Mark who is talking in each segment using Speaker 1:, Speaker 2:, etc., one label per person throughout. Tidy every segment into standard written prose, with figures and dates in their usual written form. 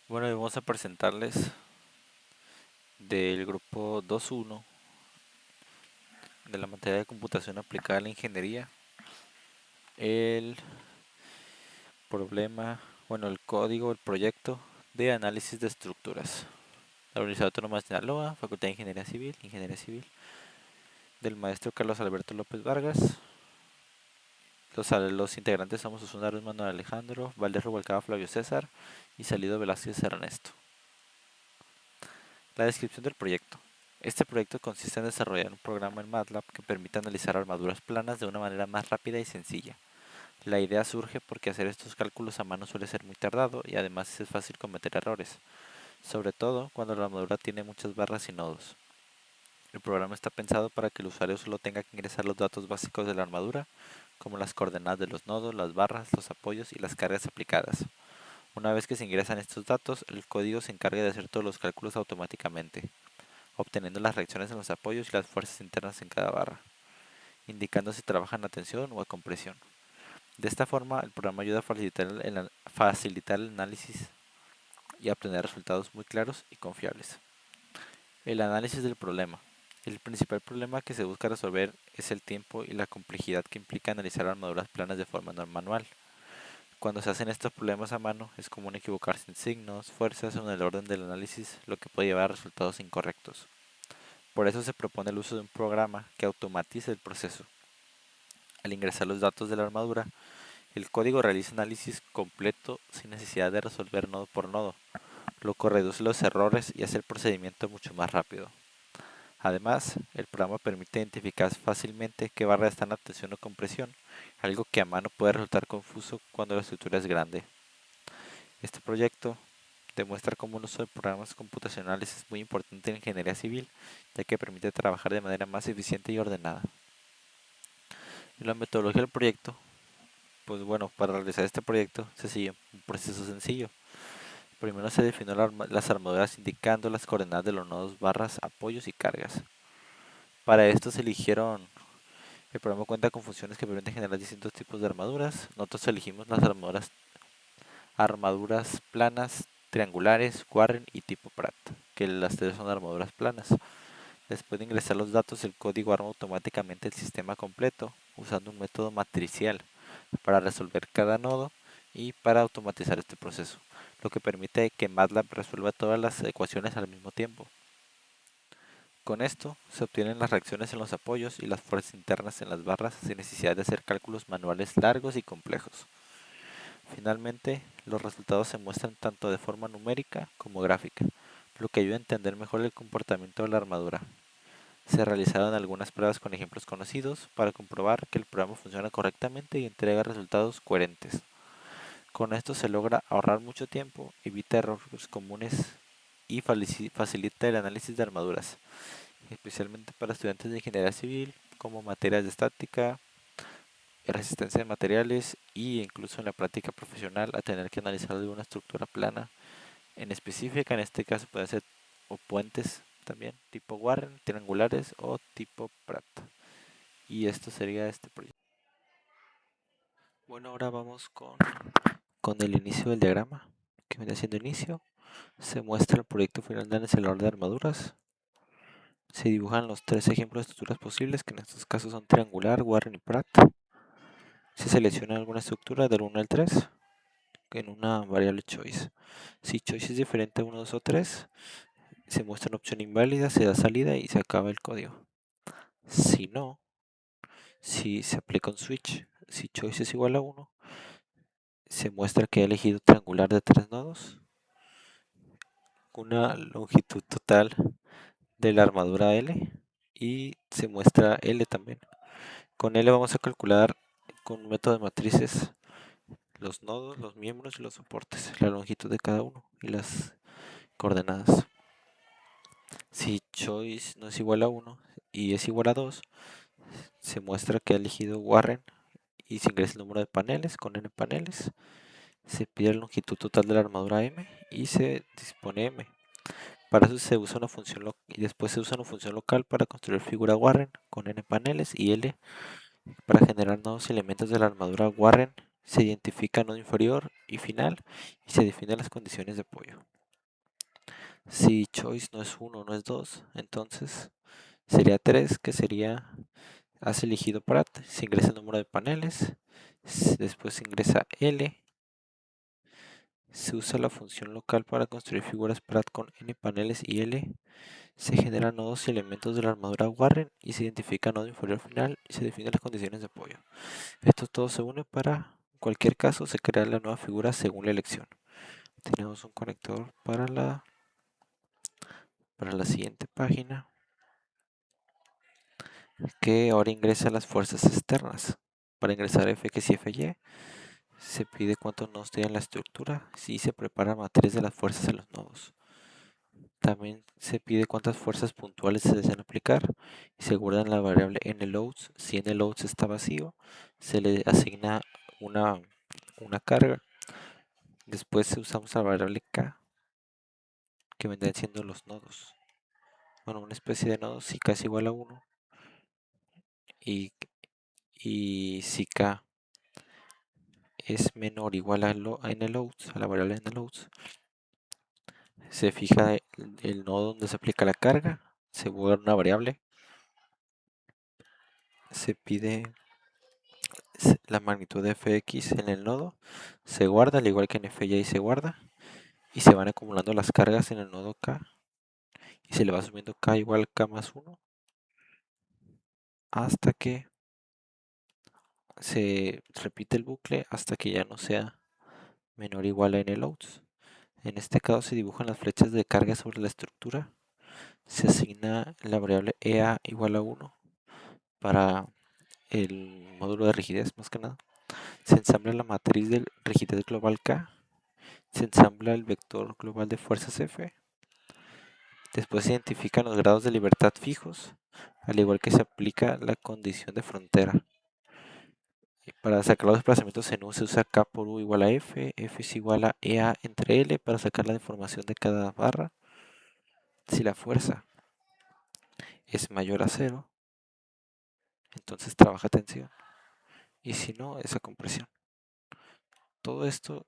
Speaker 1: Bueno, y vamos a presentarles del grupo 2.1 de la materia de computación aplicada a la ingeniería el problema, el código, el proyecto de análisis de estructuras. La Universidad Autónoma de Sinaloa, Facultad de Ingeniería Civil, del maestro Carlos Alberto López Vargas. Los integrantes somos Osuna Aruz Manuel Alejandro, Valdez Rubalcaba Flavio César y Salido Velázquez Ernesto. La descripción del proyecto. Este proyecto consiste en desarrollar un programa en MATLAB que permita analizar armaduras planas de una manera más rápida y sencilla. La idea surge porque hacer estos cálculos a mano suele ser muy tardado y además es fácil cometer errores, sobre todo cuando la armadura tiene muchas barras y nodos. El programa está pensado para que el usuario solo tenga que ingresar los datos básicos de la armadura, como las coordenadas de los nodos, las barras, los apoyos y las cargas aplicadas. Una vez que se ingresan estos datos, el código se encarga de hacer todos los cálculos automáticamente, obteniendo las reacciones en los apoyos y las fuerzas internas en cada barra, indicando si trabajan a tensión o a compresión. De esta forma, el programa ayuda a facilitar el análisis y a obtener resultados muy claros y confiables. El análisis del problema. El principal problema que se busca resolver es el tiempo y la complejidad que implica analizar armaduras planas de forma no manual. Cuando se hacen estos problemas a mano, es común equivocarse en signos, fuerzas o en el orden del análisis, lo que puede llevar a resultados incorrectos. Por eso se propone el uso de un programa que automatice el proceso. Al ingresar los datos de la armadura, el código realiza análisis completo sin necesidad de resolver nodo por nodo, lo que reduce los errores y hace el procedimiento mucho más rápido. Además, el programa permite identificar fácilmente qué barra está en tensión o compresión, algo que a mano puede resultar confuso cuando la estructura es grande. Este proyecto demuestra cómo el uso de programas computacionales es muy importante en ingeniería civil, ya que permite trabajar de manera más eficiente y ordenada. En la metodología del proyecto, para realizar este proyecto se siguió un proceso sencillo. Primero se definió las armaduras indicando las coordenadas de los nodos, barras, apoyos y cargas. Para esto se eligieron, el programa cuenta con funciones que permiten generar distintos tipos de armaduras. Nosotros elegimos las armaduras planas, triangulares, Warren y tipo Pratt, que las tres son armaduras planas. Después de ingresar los datos, el código arma automáticamente el sistema completo usando un método matricial para resolver cada nodo y para automatizar este proceso, lo que permite que MATLAB resuelva todas las ecuaciones al mismo tiempo. Con esto se obtienen las reacciones en los apoyos y las fuerzas internas en las barras sin necesidad de hacer cálculos manuales largos y complejos. Finalmente, los resultados se muestran tanto de forma numérica como gráfica, lo que ayuda a entender mejor el comportamiento de la armadura. Se realizaron algunas pruebas con ejemplos conocidos para comprobar que el programa funciona correctamente y entrega resultados coherentes. Con esto se logra ahorrar mucho tiempo, evita errores comunes y facilita el análisis de armaduras, especialmente para estudiantes de ingeniería civil, como materias de estática, resistencia de materiales e incluso en la práctica profesional a tener que analizar alguna estructura plana en específica. En este caso pueden ser o puentes también, tipo Warren, triangulares o tipo Pratt. Y esto sería este proyecto. Bueno, ahora vamos con el inicio del diagrama, que viene siendo inicio. Se muestra el proyecto final del acelerador de armaduras. Se dibujan los tres ejemplos de estructuras posibles, que en estos casos son triangular, Warren y Pratt. Se selecciona alguna estructura del 1 al 3 en una variable choice. Si choice es diferente a 1, 2 o 3, se muestra una opción inválida, se da salida y se acaba el código. Si no, si se aplica un switch, si choice es igual a 1, se muestra que he elegido triangular de 3 nodos, una longitud total de la armadura L y se muestra L también. Con L vamos a calcular con un método de matrices los nodos, los miembros y los soportes, la longitud de cada uno y las coordenadas. Si choice no es igual a 1 y es igual a 2, se muestra que ha elegido Warren y se ingresa el número de paneles con n paneles. Se pide la longitud total de la armadura M y se dispone M. Para eso se usa una función y después se usa una función local para construir figura Warren con n paneles y L para generar nuevos elementos de la armadura Warren Se identifica nodo inferior y final y se definen las condiciones de apoyo. Si choice no es 1, no es 2, entonces sería 3, que sería has elegido parat, se ingresa el número de paneles, después se ingresa L, se usa la función local para construir figuras parat con n paneles y L, se generan nodos y elementos de la armadura Warren y se identifica nodo inferior final y se definen las condiciones de apoyo. Esto todo se une para, en cualquier caso, se crea la nueva figura según la elección. Tenemos un conector para la siguiente página, que ahora ingresa las fuerzas externas. Para ingresar Fx y Fy, se pide cuántos nodos tiene la estructura, si se prepara matriz de las fuerzas en los nodos. También se pide cuántas fuerzas puntuales se desean aplicar y se guarda en la variable nloads. Si nloads está vacío, se le asigna una carga. Después usamos la variable k, que vendrán siendo los nodos. Bueno, una especie de nodos, si k es igual a 1 y si k es menor o igual a nloads, a la variable nloads, se fija el nodo donde se aplica la carga, se guarda una variable, se pide la magnitud de fx en el nodo, se guarda al igual que en fy se guarda, y se van acumulando las cargas en el nodo k, y se le va subiendo k igual a k más 1, hasta que se repite el bucle hasta que ya no sea menor o igual a nloads. En este caso se dibujan las flechas de carga sobre la estructura, se asigna la variable ea igual a 1 para el módulo de rigidez más que nada. Se ensambla la matriz de rigidez global K, se ensambla el vector global de fuerzas F, después se identifican los grados de libertad fijos, al igual que se aplica la condición de frontera. Para sacar los desplazamientos en U se usa K por U igual a F, F es igual a EA entre L para sacar la deformación de cada barra. Si la fuerza es mayor a 0, entonces trabaja tensión, y si no, es a compresión. Todo esto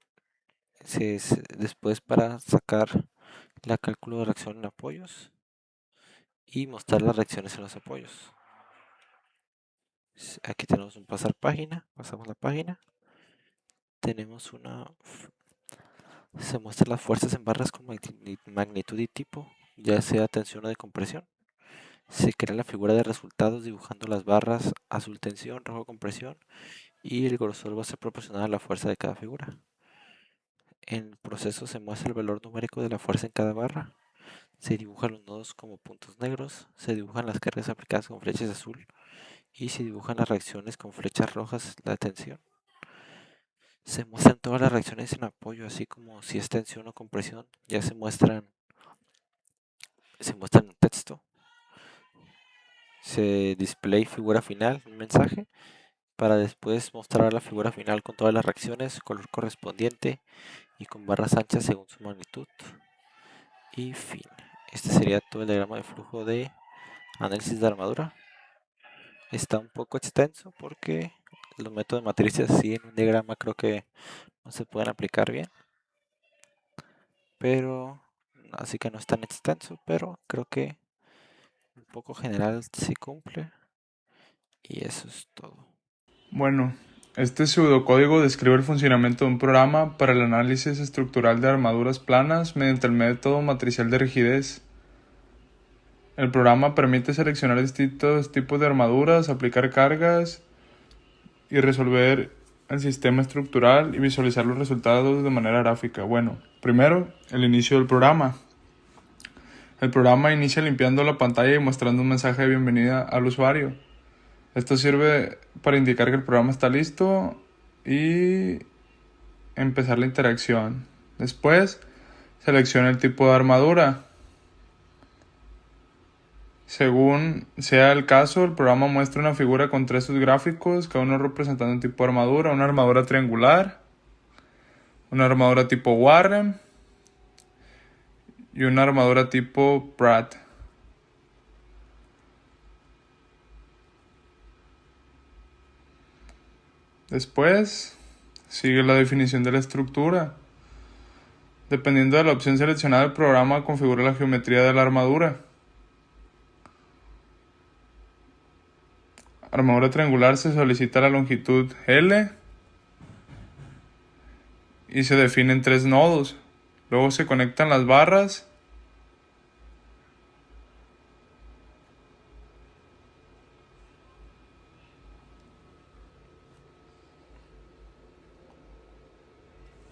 Speaker 1: después para sacar la cálculo de reacción en apoyos y mostrar las reacciones en los apoyos. Aquí tenemos un pasar página, pasamos la página, tenemos se muestran las fuerzas en barras con magnitud y tipo, ya sea tensión o de compresión. Se crea la figura de resultados dibujando las barras azul tensión, rojo compresión, y el grosor va a ser proporcional a la fuerza de cada figura. En el proceso se muestra el valor numérico de la fuerza en cada barra, se dibujan los nodos como puntos negros, se dibujan las cargas aplicadas con flechas azul y se dibujan las reacciones con flechas rojas, la tensión. Se muestran todas las reacciones en apoyo, así como si es tensión o compresión, ya se muestran en texto. Se display figura final, un mensaje, para después mostrar la figura final con todas las reacciones, color correspondiente y con barras anchas según su magnitud. Y fin. Este sería todo el diagrama de flujo de análisis de armadura. Está un poco extenso porque los métodos de matrices así en un diagrama creo que no se pueden aplicar bien, pero así que no es tan extenso, pero creo que un poco general sí cumple, y eso es todo.
Speaker 2: Bueno, este pseudocódigo describe el funcionamiento de un programa para el análisis estructural de armaduras planas mediante el método matricial de rigidez. El programa permite seleccionar distintos tipos de armaduras, aplicar cargas y resolver el sistema estructural y visualizar los resultados de manera gráfica. Bueno, primero, el inicio del programa. El programa inicia limpiando la pantalla y mostrando un mensaje de bienvenida al usuario. Esto sirve para indicar que el programa está listo y empezar la interacción. Después, selecciona el tipo de armadura. Según sea el caso, el programa muestra una figura con tres subgráficos, cada uno representando un tipo de armadura: una armadura triangular, una armadura tipo Warren y una armadura tipo Pratt. Después, sigue la definición de la estructura. Dependiendo de la opción seleccionada, el programa configura la geometría de la armadura. Armadura triangular, se solicita la longitud L y se definen 3 nodos. Luego se conectan las barras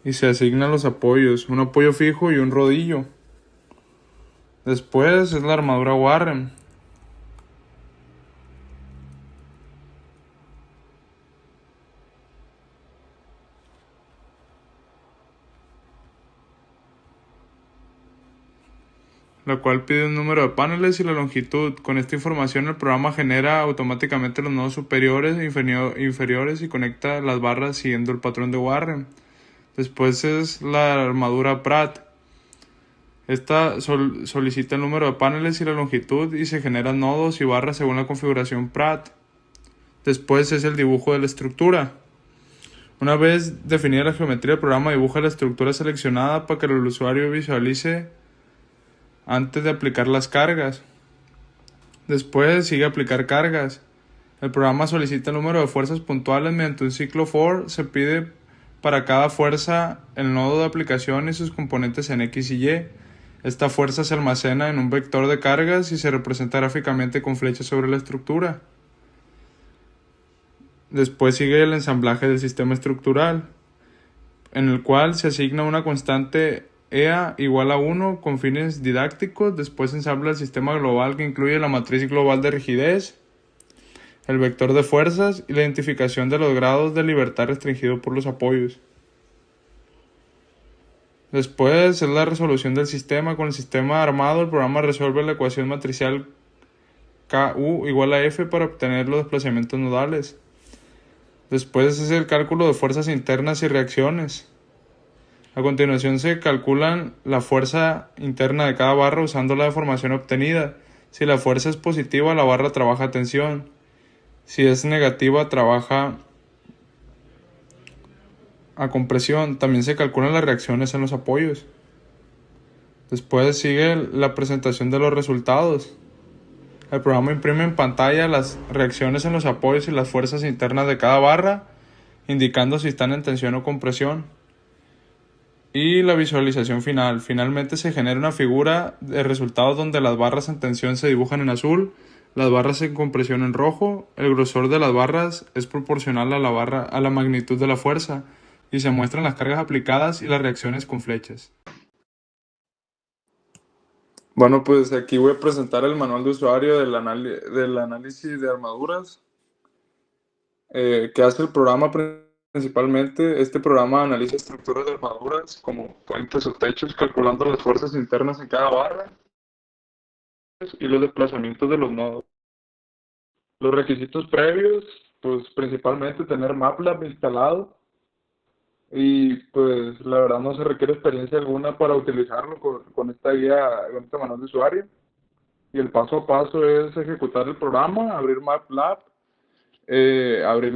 Speaker 2: y se asignan los apoyos, un apoyo fijo y un rodillo. Después es la armadura Warren. La cual pide un número de paneles y la longitud. Con esta información el programa genera automáticamente los nodos superiores e inferiores y conecta las barras siguiendo el patrón de Warren. Después es la armadura Pratt. Esta solicita el número de paneles y la longitud y se generan nodos y barras según la configuración Pratt. Después es el dibujo de la estructura. Una vez definida la geometría, el programa dibuja la estructura seleccionada para que el usuario visualice antes de aplicar las cargas. Después sigue aplicar cargas. El programa solicita el número de fuerzas puntuales mediante un ciclo for. Se pide para cada fuerza el nodo de aplicación y sus componentes en X y Y. Esta fuerza se almacena en un vector de cargas y se representa gráficamente con flechas sobre la estructura. Después sigue el ensamblaje del sistema estructural, en el cual se asigna una constante EA igual a 1 con fines didácticos. Después ensambla el sistema global, que incluye la matriz global de rigidez, el vector de fuerzas y la identificación de los grados de libertad restringido por los apoyos. Después es la resolución del sistema. Con el sistema armado, el programa resuelve la ecuación matricial KU igual a F para obtener los desplazamientos nodales. Después es el cálculo de fuerzas internas y reacciones. A continuación se calculan la fuerza interna de cada barra usando la deformación obtenida. Si la fuerza es positiva, la barra trabaja a tensión. Si es negativa, trabaja a compresión. También se calculan las reacciones en los apoyos. Después sigue la presentación de los resultados. El programa imprime en pantalla las reacciones en los apoyos y las fuerzas internas de cada barra, indicando si están en tensión o compresión. Y la visualización final. Finalmente se genera una figura de resultados donde las barras en tensión se dibujan en azul, las barras en compresión en rojo. El grosor de las barras es proporcional a la magnitud de la fuerza y se muestran las cargas aplicadas y las reacciones con flechas. Bueno, pues aquí voy a presentar el manual de usuario del análisis de armaduras que hace el programa principalmente. Este programa analiza estructuras de armaduras como puentes o techos, calculando las fuerzas internas en cada barra y los desplazamientos de los nodos. Los requisitos previos, pues principalmente tener MATLAB instalado y pues la verdad no se requiere experiencia alguna para utilizarlo con esta guía, con este manual de usuario. Y el paso a paso es ejecutar el programa, abrir MATLAB, abrir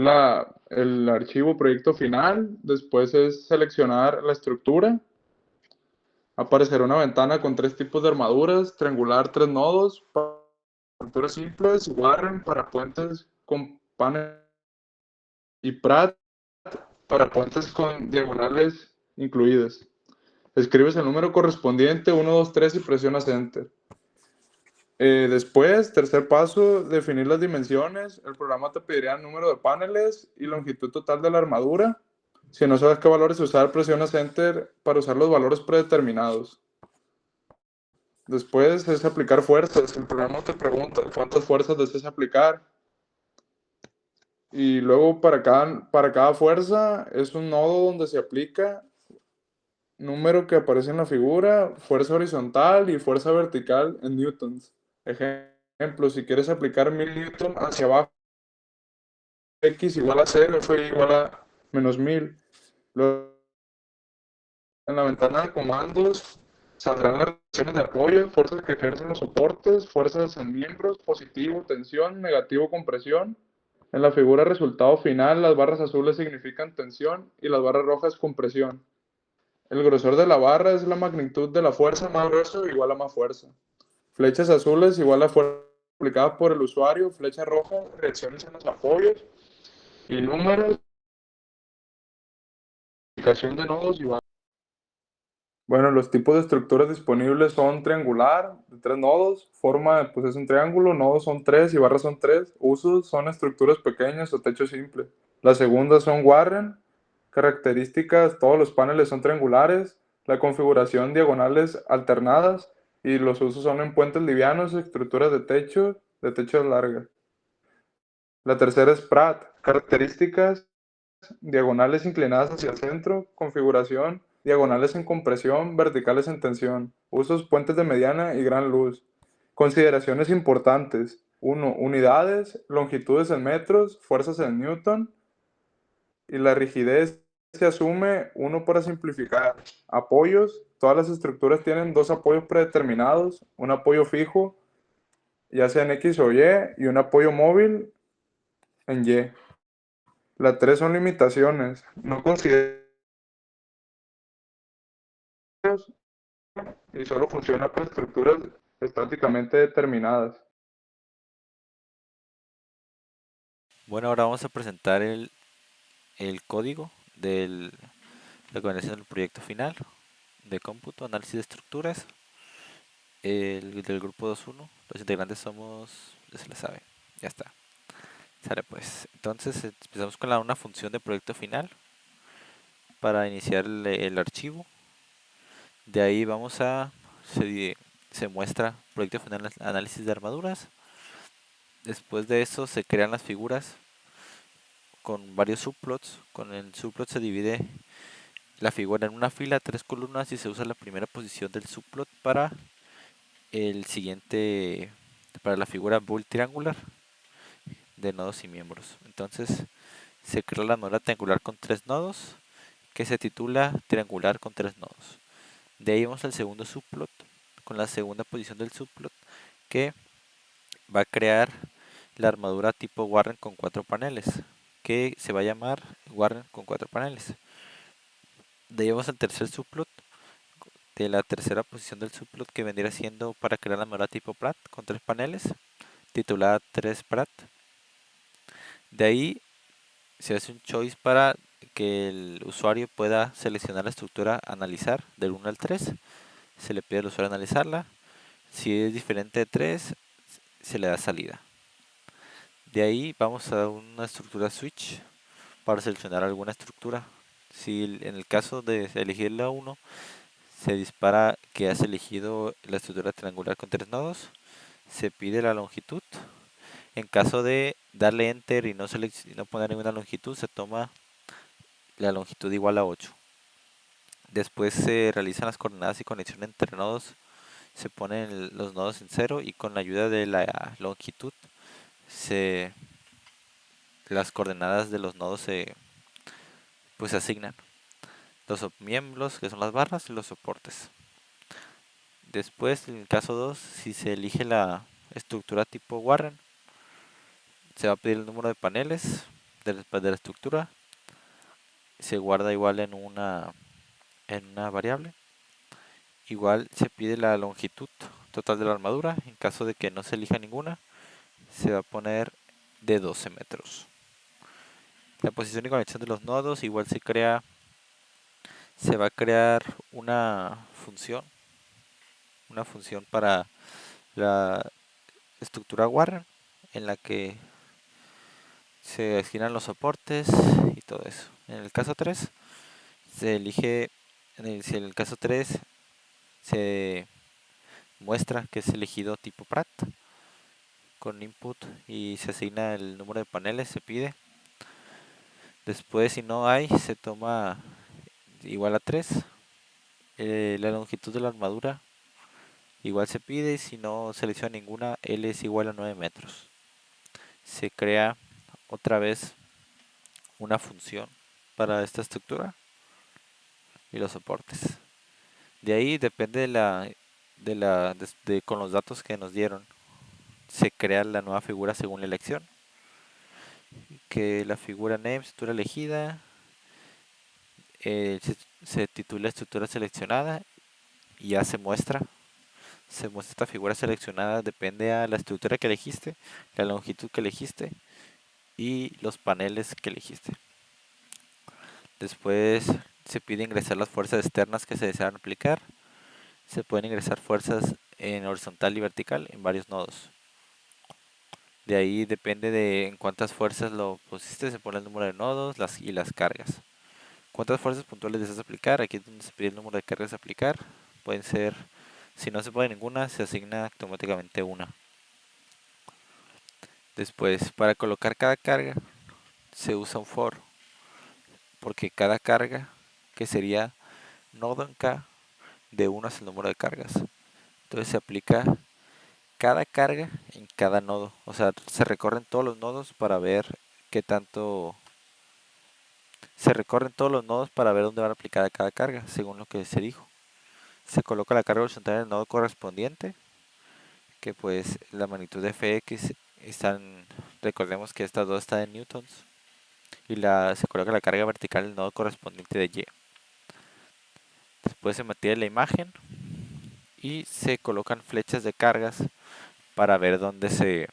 Speaker 2: el archivo proyecto final. Después es seleccionar la estructura. Aparecerá una ventana con 3 tipos de armaduras: triangular, 3 nodos, para armaduras simples, Warren para puentes con paneles y Pratt para puentes con diagonales incluidas. Escribes el número correspondiente, 1, 2, 3 y presionas Enter. Después, tercer paso, definir las dimensiones. El programa te pedirá el número de paneles y longitud total de la armadura. Si no sabes qué valores usar, presionas Enter para usar los valores predeterminados. Después es aplicar fuerzas. El programa te pregunta cuántas fuerzas deseas aplicar. Y luego para cada fuerza es un nodo donde se aplica número que aparece en la figura, fuerza horizontal y fuerza vertical en newtons. Ejemplo, si quieres aplicar 1000 newtons hacia abajo, X igual a 0, F igual a menos 1000. Luego, en la ventana de comandos saldrán las reacciones de apoyo, fuerzas que ejercen los soportes, fuerzas en miembros, positivo, tensión, negativo, compresión. En la figura resultado final, las barras azules significan tensión y las barras rojas compresión. El grosor de la barra es la magnitud de la fuerza más grueso igual a más fuerza. Flechas azules igual a fuerza aplicada por el usuario, flecha roja, reacciones en los apoyos y números, aplicación de nodos igual. Bueno, los tipos de estructuras disponibles son triangular, de 3 nodos, forma pues es un triángulo, nodos son 3 y barras son 3, usos son estructuras pequeñas o techo simple. Las segundas son Warren, características, todos los paneles son triangulares, la configuración diagonales alternadas y los usos son en puentes livianos, estructuras de techo larga. La tercera es Pratt, características, diagonales inclinadas hacia el centro, configuración, diagonales en compresión, verticales en tensión, usos puentes de mediana y gran luz. Consideraciones importantes. 1. Unidades, longitudes en metros, fuerzas en newton y la rigidez se asume, uno para simplificar. Apoyos, todas las estructuras tienen dos apoyos predeterminados, un apoyo fijo, ya sea en X o y un apoyo móvil en Y. Las tres son limitaciones. No considero y solo funciona con estructuras estáticamente determinadas.
Speaker 1: Bueno, ahora vamos a presentar el código de la organización del proyecto final de cómputo, análisis de estructuras, el del grupo 2.1. Los integrantes somos, ya se la sabe, ya está. Sale pues. Entonces empezamos con una función de proyecto final para iniciar el archivo. De ahí se muestra proyecto final análisis de armaduras. Después de eso se crean las figuras con varios subplots. Con el subplot se divide la figura en una fila, 3 columnas, y se usa la primera posición del subplot para el siguiente, para la figura bool triangular de nodos y miembros. Entonces se crea la armadura triangular con 3 nodos que se titula triangular con 3 nodos. De ahí vamos al segundo subplot con la segunda posición del subplot que va a crear la armadura tipo Warren con 4 paneles, que se va a llamar Warren con 4 paneles. De ahí vamos al tercer subplot de la tercera posición del subplot que vendría siendo para crear la armadura tipo Pratt con 3 paneles, titulada 3 Pratt. De ahí se hace un choice para que el usuario pueda seleccionar la estructura analizar del 1 al 3. Se le pide al usuario analizarla. Si es diferente de 3, se le da salida. De ahí vamos a una estructura switch para seleccionar alguna estructura. Si en el caso de elegir la 1 se dispara que has elegido la estructura triangular con 3 nodos, se pide la longitud. En caso de darle enter y no poner ninguna longitud, se toma la longitud igual a 8. Después se realizan las coordenadas y conexión entre nodos. Se ponen los nodos en 0 y con la ayuda de la longitud las coordenadas de los nodos se asignan. Los miembros, que son las barras, y los soportes. Después, en el caso 2, si se elige la estructura tipo Warren, se va a pedir el número de paneles de la estructura. Se guarda igual en una variable. Igual se pide la longitud total de la armadura. En caso de que no se elija ninguna, se va a poner de 12 metros. La posición y conexión de los nodos igual se va a crear una función para la estructura Warren en la que se asignan los soportes y todo eso. En el caso 3 se elige, si en el caso 3 se muestra que es elegido tipo Pratt con input y se asigna el número de paneles, se pide. Después, si no hay, se toma igual a 3. La longitud de la armadura igual se pide y si no selecciona ninguna, L es igual a 9 metros. Se crea otra vez una función para esta estructura y los soportes. De ahí depende con los datos que nos dieron, se crea la nueva figura según la elección. que la figura name, estructura elegida, se titula estructura seleccionada y ya se muestra esta figura seleccionada, depende a la estructura que elegiste, la longitud que elegiste y los paneles que elegiste. Después se pide ingresar las fuerzas externas que se desean aplicar. Se pueden ingresar fuerzas en horizontal y vertical en varios nodos. De ahí depende de en cuántas fuerzas lo pusiste, se pone el número de nodos y las cargas. ¿Cuántas fuerzas puntuales deseas aplicar? Aquí es donde se pide el número de cargas a aplicar. Pueden ser, si no se puede ninguna, se asigna automáticamente una. Después, para colocar cada carga, se usa un for, porque cada carga, que sería nodo en K, de 1 es el número de cargas. Entonces se aplica cada carga en cada nodo. O sea, se recorren todos los nodos para ver qué tanto... Se recorren todos los nodos para ver dónde van a aplicar a cada carga, según lo que se dijo. Se coloca la carga horizontal en el nodo correspondiente, que pues la magnitud de Fx están... Recordemos que estas dos están en newtons. Y se coloca la carga vertical en el nodo correspondiente de Y. Después se mantiene la imagen y se colocan flechas de cargas para ver dónde se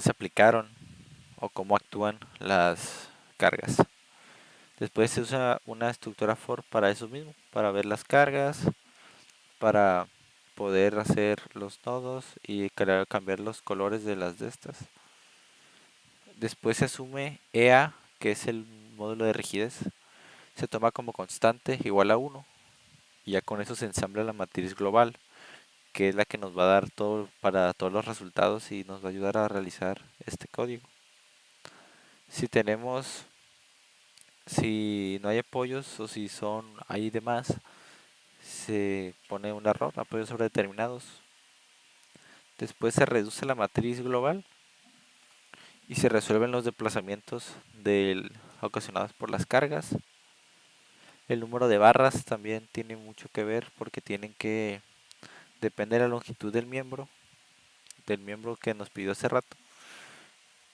Speaker 1: aplicaron o cómo actúan las cargas. Después se usa una estructura for para eso mismo, para ver las cargas, para poder hacer los nodos y cambiar los colores de las de estas. Después se asume EA, que es el módulo de rigidez, se toma como constante igual a 1 y ya con eso se ensambla la matriz global, que es la que nos va a dar todo para todos los resultados y nos va a ayudar a realizar este código. Si tenemos, si no hay apoyos o si hay demás, se pone un error, apoyos sobredeterminados. Después se reduce la matriz global y se resuelven los desplazamientos ocasionados por las cargas. El número de barras también tiene mucho que ver porque depende de la longitud del miembro que nos pidió hace rato,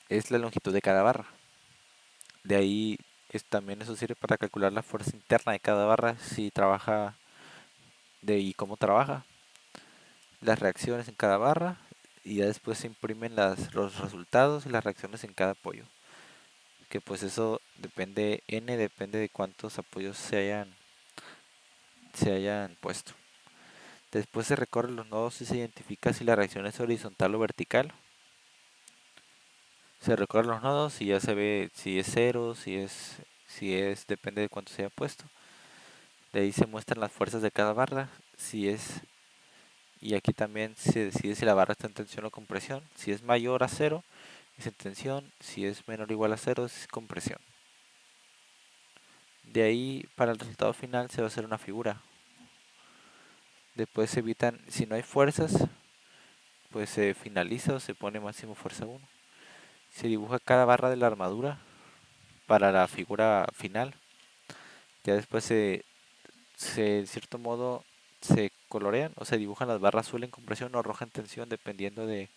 Speaker 1: es la longitud de cada barra. De ahí también eso sirve para calcular la fuerza interna de cada barra, si trabaja y cómo trabaja, las reacciones en cada barra y ya después se imprimen los resultados y las reacciones en cada apoyo. Que pues eso depende de cuántos apoyos se hayan puesto. Después se recorren los nodos y se identifica si la reacción es horizontal o vertical. Se recorren los nodos y ya se ve si es cero, depende de cuánto se haya puesto. De ahí se muestran las fuerzas de cada barra, y aquí también se decide si la barra está en tensión o compresión. Si es mayor a 0 es en tensión, si es menor o igual a 0 es compresión. De ahí para el resultado final se va a hacer una figura. Después se evitan, si no hay fuerzas, pues se finaliza o se pone máximo fuerza 1. Se dibuja cada barra de la armadura para la figura final. Ya después en cierto modo se colorean o se dibujan las barras azul en compresión o roja en tensión dependiendo de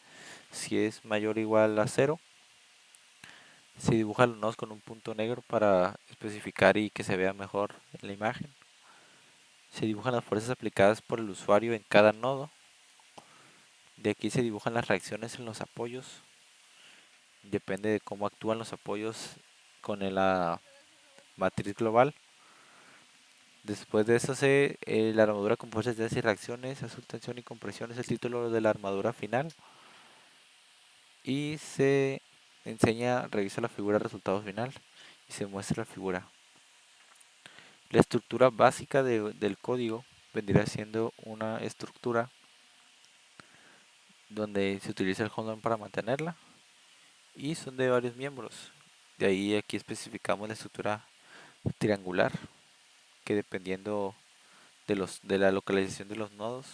Speaker 1: si es mayor o igual a 0. Se dibujan los nodos con un punto negro para especificar y que se vea mejor en la imagen. Se dibujan las fuerzas aplicadas por el usuario en cada nodo. De aquí se dibujan las reacciones en los apoyos. Depende de cómo actúan los apoyos con la matriz global. Después de eso la armadura con fuerzas y reacciones, azul, tensión y compresión es el título de la armadura final. Y se revisa la figura de resultado final y se muestra la figura. La estructura básica del código vendría siendo una estructura donde se utiliza el hold para mantenerla y son de varios miembros. De ahí aquí especificamos la estructura triangular, que dependiendo de la localización de los nodos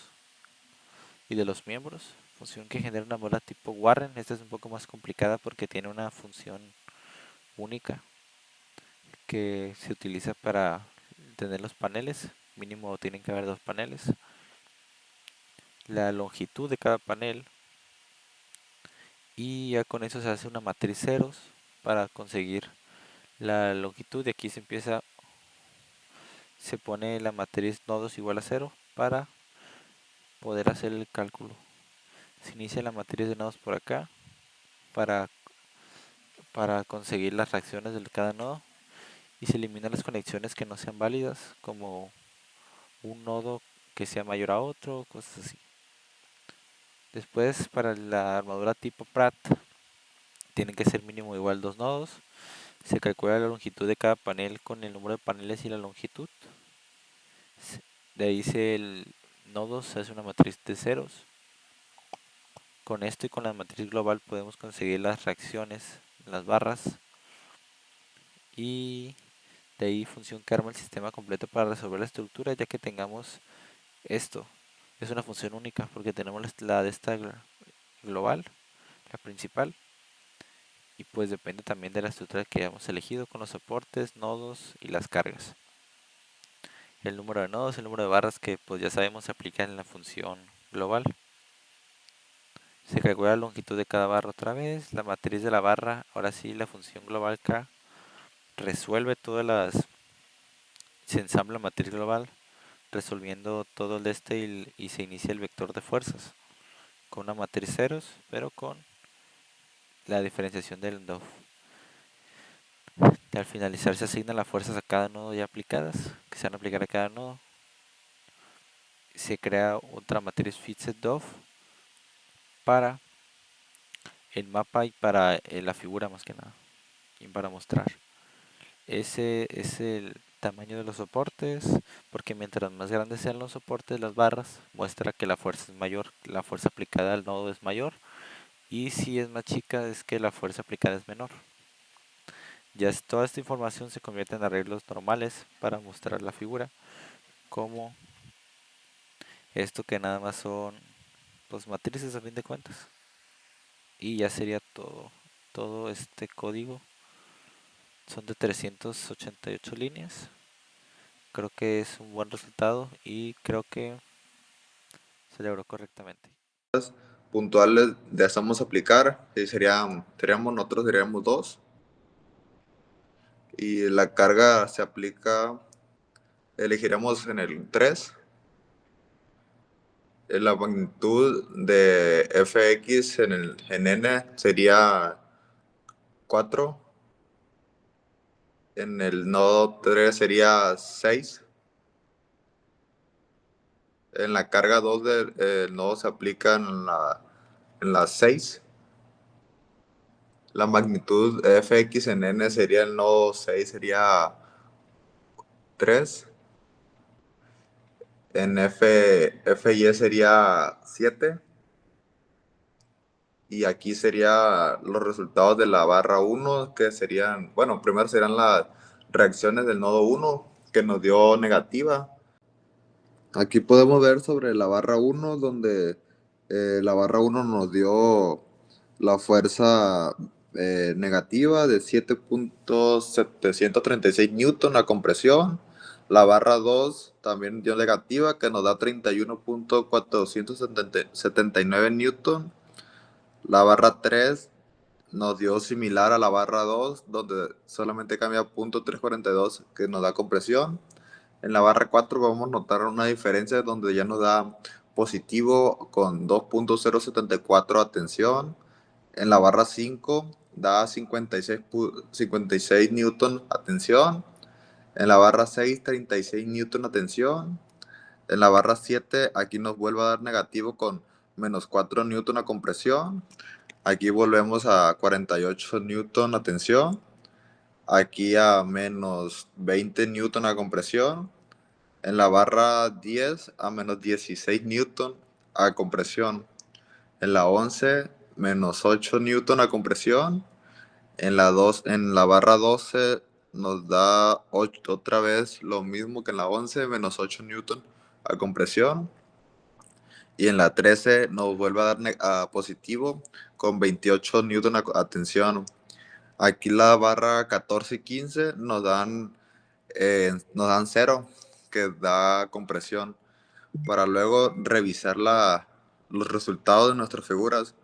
Speaker 1: y de los miembros, función que genera una bola tipo Warren. Esta es un poco más complicada porque tiene una función única que se utiliza para tener los paneles. Mínimo tienen que haber dos paneles. La longitud de cada panel y ya con eso se hace una matriz ceros para conseguir la longitud. Y aquí se pone la matriz nodos igual a cero para poder hacer el cálculo. Se inicia la matriz de nodos por acá para, para conseguir las reacciones de cada nodo, y se eliminan las conexiones que no sean válidas, como un nodo que sea mayor a otro, cosas así. Después, para la armadura tipo Pratt, tienen que ser mínimo igual dos nodos. Se calcula la longitud de cada panel con el número de paneles y la longitud. De ahí el nodos se hace una matriz de ceros. Con esto y con la matriz global podemos conseguir las reacciones en las barras, y de ahí función que arma el sistema completo para resolver la estructura, ya que tengamos esto. Es una función única porque tenemos la de esta global, la principal, y pues depende también de la estructura que hayamos elegido con los soportes, nodos y las cargas. El número de nodos, el número de barras, que pues ya sabemos se aplica en la función global. Se calcula la longitud de cada barra otra vez, la matriz de la barra, ahora sí la función global K resuelve todas las, se ensambla matriz global resolviendo todo el de este, y se inicia el vector de fuerzas con una matriz ceros, pero con la diferenciación del ENDOF. Al finalizar se asignan las fuerzas a cada nodo ya aplicadas, que se van a aplicar a cada nodo. Se crea otra matriz FitSetDof para el mapa y para la figura más que nada, y para mostrar. Ese es el tamaño de los soportes, porque mientras más grandes sean los soportes, las barras, muestra que la fuerza es mayor, la fuerza aplicada al nodo es mayor, y si es más chica es que la fuerza aplicada es menor. Toda esta información se convierte en arreglos normales para mostrar la figura, como esto, que nada más son pues matrices a fin de cuentas. Y ya sería todo este código. Son de 388 líneas. Creo que es un buen resultado y creo que se logró correctamente.
Speaker 3: Puntuales deseamos aplicar, seríamos dos, y la carga se aplica, elegiremos en el 3. La magnitud de fx en n sería 4, en el nodo 3 sería 6. En la carga 2 del nodo se aplica en la 6. La magnitud fx en n sería el nodo 6, sería 3. En fy sería 7. Y aquí serían los resultados de la barra 1, que serían, bueno, primero serán las reacciones del nodo 1, que nos dio negativa. Aquí podemos ver sobre la barra 1, donde la barra 1 nos dio la fuerza negativa de 7.736 newton a compresión. La barra 2 también dio negativa, que nos da 31.479 newton. La barra 3 nos dio similar a la barra 2, donde solamente cambia .342, que nos da compresión. En la barra 4 vamos a notar una diferencia donde ya nos da positivo con 2.074 a tensión. En la barra 5 da 56 newton a tensión. En la barra 6, 36 newton a tensión. En la barra 7 aquí nos vuelve a dar negativo con menos 4 newton a compresión. Aquí volvemos a 48 newton a tensión. Aquí a menos 20 newton a compresión. En la barra 10 a menos 16 newton a compresión. En la 11 menos 8 newton a compresión. En la barra 12 nos da otra vez lo mismo que en la 11, menos 8 newton a compresión. Y en la 13 nos vuelve a dar a positivo con 28 newton a tensión. Aquí la barra 14 y 15 nos dan 0, que da compresión. Para luego revisar los resultados de nuestras figuras,